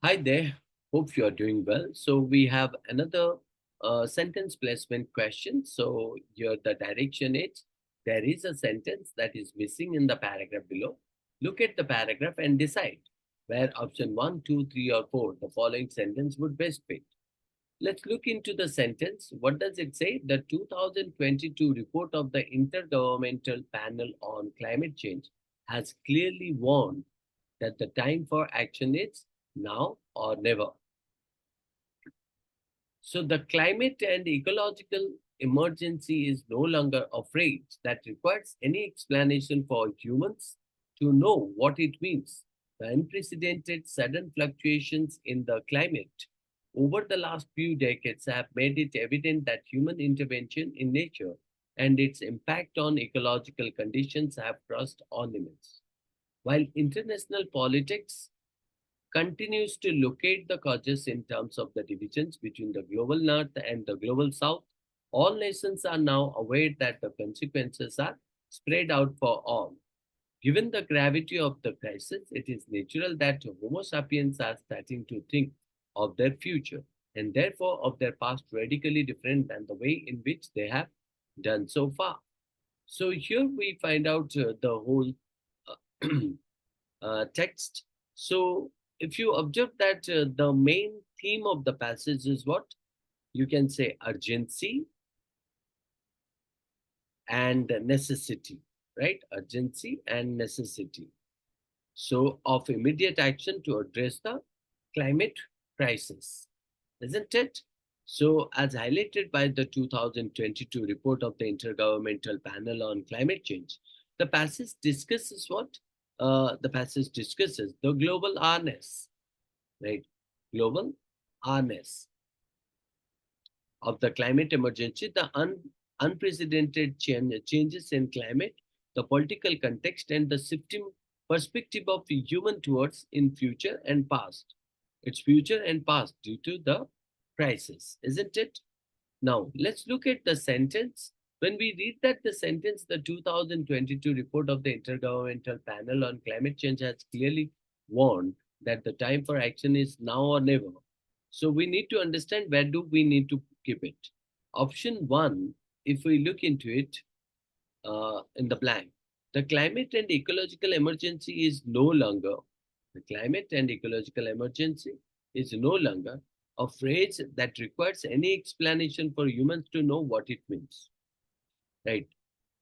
Hi there. Hope you are doing well. So we have another sentence placement question. So here the direction is there is a sentence that is missing in the paragraph below. Look at the paragraph and decide where option one, 2, 3, or 4 the following sentence would best fit. Let's look into the sentence. What does it say? The 2022 report of the Intergovernmental Panel on Climate Change has clearly warned that the time for action is now or never. So the climate and ecological emergency is no longer a phrase that requires any explanation for humans to know what it means. The unprecedented sudden fluctuations in the climate over the last few decades have made it evident that human intervention in nature and its impact on ecological conditions have crossed all limits. While international politics continues to locate the causes in terms of the divisions between the global north and the global south, all nations are now aware that the consequences are spread out for all. Given the gravity of the crisis, it is natural that Homo sapiens are starting to think of their future and therefore of their past radically different than the way in which they have done so far. So here we find out the whole uh, text. So, if you observe that the main theme of the passage is what? You can say urgency and necessity, right? Urgency and necessity. So, of immediate action to address the climate crisis, isn't it? So, as highlighted by the 2022 report of the Intergovernmental Panel on Climate Change, the passage discusses what? The passage discusses the global awareness, right? Global awareness of the climate emergency, the unprecedented changes in climate, the political context, and the shifting perspective of the human towards in future and past. Its future and past due to the crisis, isn't it? Now, let's look at the sentence. When we read that the sentence, the 2022 report of the Intergovernmental Panel on Climate Change has clearly warned that the time for action is now or never. So we need to understand where do we need to keep it. Option one, if we look into it in the blank, the climate and ecological emergency is no longer, the climate and ecological emergency is no longer a phrase that requires any explanation for humans to know what it means, right?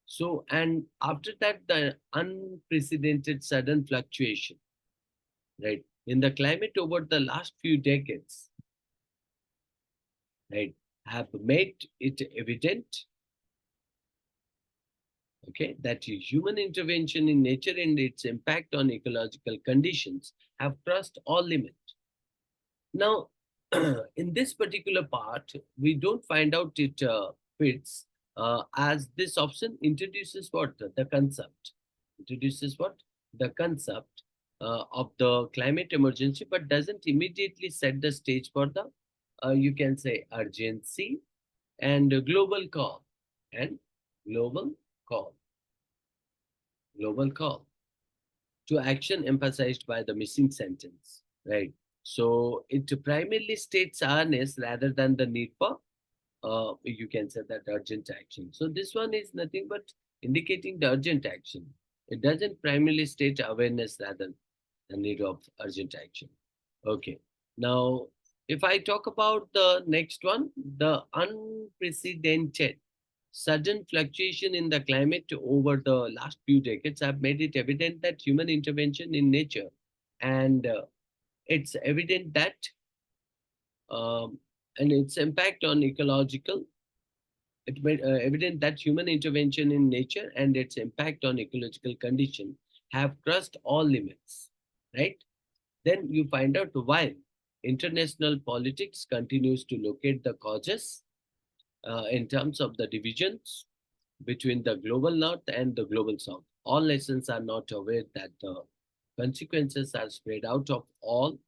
So, and after that, the unprecedented sudden fluctuation, right, in the climate over the last few decades, right, have made it evident, okay, that human intervention in nature and its impact on ecological conditions have crossed all limits. Now, in this particular part, we don't find out it fits as this option introduces what? The concept. Introduces what? The concept of the climate emergency, but doesn't immediately set the stage for the, you can say, urgency and global call. And global call. Global call to action emphasized by the missing sentence, right? So it primarily states awareness rather than the need for, you can say that urgent action. So this one is nothing but indicating the urgent action. It doesn't primarily state awareness rather than need of urgent action. Okay. Now, if I talk about the next one, the unprecedented sudden fluctuation in the climate over the last few decades have made it evident that human intervention in nature and it's evident that um, and its impact on ecological it made evident that human intervention in nature and its impact on ecological condition have crossed all limits, right? Then you find out why international politics continues to locate the causes in terms of the divisions between the global north and the global south. All nations are not aware that the consequences are spread out of all,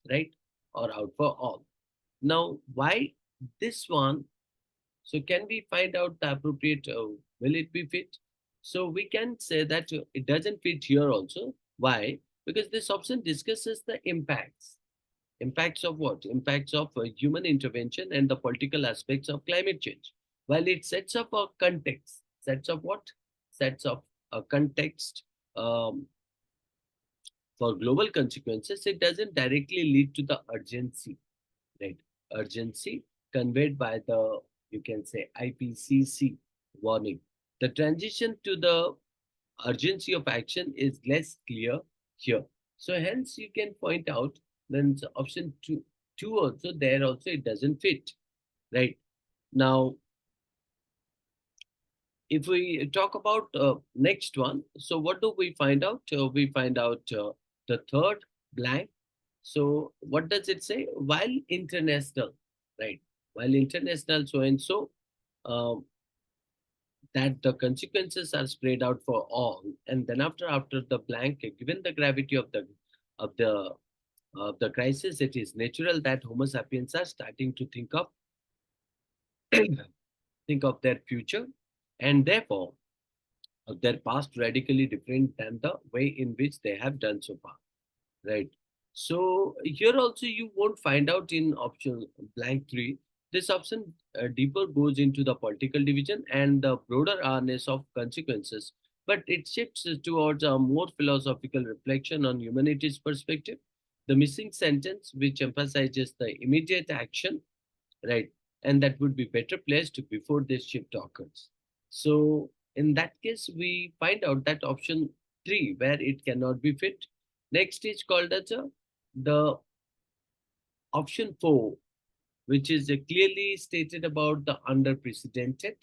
right? Or out for all. Now, why this one? So, can we find out the appropriate, will it be fit? So, we can say that it doesn't fit here also. Why? Because this option discusses the impacts. Impacts of what? Impacts of human intervention and the political aspects of climate change. While it sets up a context, sets up what? Sets up a context um, for global consequences, it doesn't directly lead to the urgency, right? Urgency conveyed by the, you can say, IPCC warning. The transition to the urgency of action is less clear here. So hence you can point out then option two also there also it doesn't fit, right? Now if we talk about next one, so what do we find out? We find out the third blank. So what does it say? While international, right? While international so and so, um, that the consequences are spread out for all, and then after the blank, given the gravity of the crisis, it is natural that Homo sapiens are starting to think of their future, and therefore their past radically different than the way in which they have done so far, right? So here also you won't find out in option blank 3. This option deeper goes into the political division and the broader awareness of consequences, but it shifts towards a more philosophical reflection on humanity's perspective. The missing sentence, which emphasizes the immediate action, right? And that would be better placed before this shift occurs. So in that case, we find out that option 3, where it cannot be fit. Next is called as the option 4, which is clearly stated about the unprecedented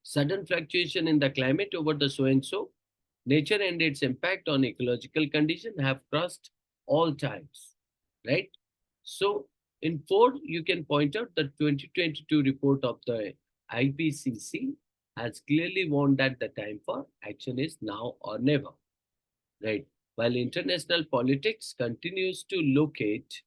sudden fluctuation in the climate over the so and so. Nature and its impact on ecological condition have crossed all times, right? So in 4, you can point out the 2022 report of the IPCC has clearly warned that the time for action is now or never, right? While international politics continues to locate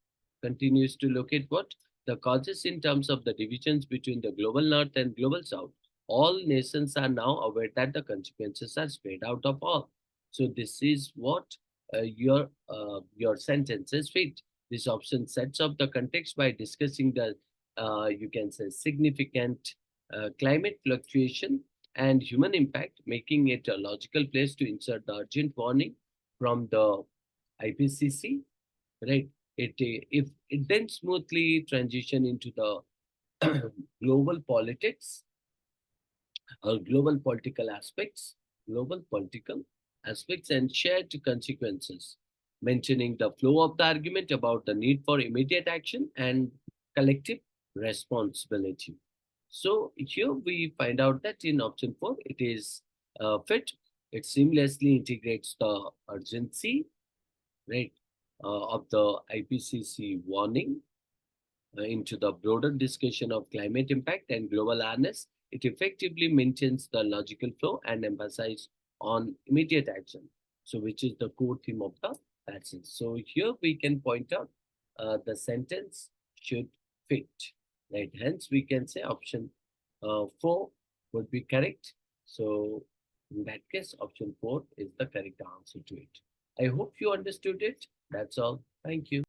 what? The causes in terms of the divisions between the global north and global south. All nations are now aware that the consequences are spread out of all. So this is what your sentences fit. This option sets up the context by discussing the you can say significant climate fluctuation and human impact, making it a logical place to insert the urgent warning from the IPCC, right? If it then smoothly transition into the global politics or global political aspects and shared consequences, mentioning the flow of the argument about the need for immediate action and collective responsibility. So here we find out that in option 4, it is fit. It seamlessly integrates the urgency, right, of the IPCC warning into the broader discussion of climate impact and global awareness. It effectively maintains the logical flow and emphasizes on immediate action. So, which is the core theme of the passage. So, here we can point out the sentence should fit, right? Hence, we can say option 4 would be correct. So, in that case, option 4 is the correct answer to it. I hope you understood it. That's all. Thank you.